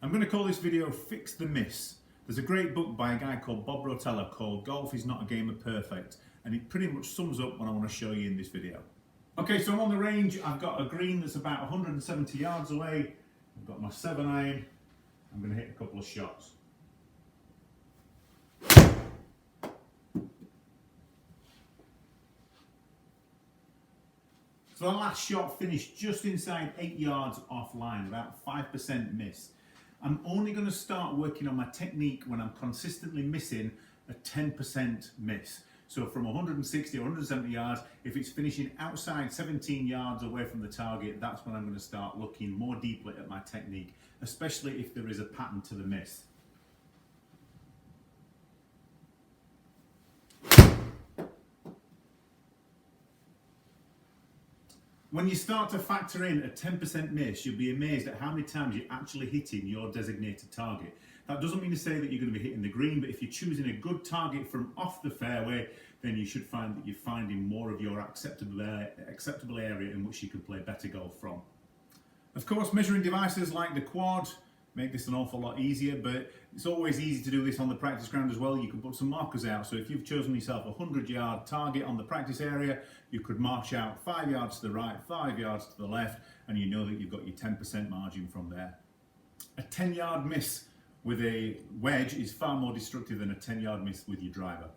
I'm going to call this video Fix the Miss. There's a great book by a guy called Bob Rotella called Golf is Not a Game of Perfect, and it pretty much sums up what I want to show you in this video. Okay, so I'm on the range. I've got a green that's about 170 yards away. I've got my 7-iron. I'm going to hit a couple of shots. So the last shot finished just inside 8 yards offline, about 5% miss. I'm only going to start working on my technique when I'm consistently missing a 10% miss. So from 160 or 170 yards, if it's finishing outside 17 yards away from the target, that's when I'm going to start looking more deeply at my technique, especially if there is a pattern to the miss. When you start to factor in a 10% miss, you'll be amazed at how many times you're actually hitting your designated target. That doesn't mean to say that you're going to be hitting the green, but if you're choosing a good target from off the fairway, then you should find that you're finding more of your acceptable area in which you can play better golf from. Of course, measuring devices like the quad make this an awful lot easier, but it's always easy to do this on the practice ground as well. You can put some markers out. So if you've chosen yourself a 100-yard target on the practice area, you could march out 5 yards to the right, 5 yards to the left, and you know that you've got your 10% margin from there. A 10-yard miss with a wedge is far more destructive than a 10-yard miss with your driver.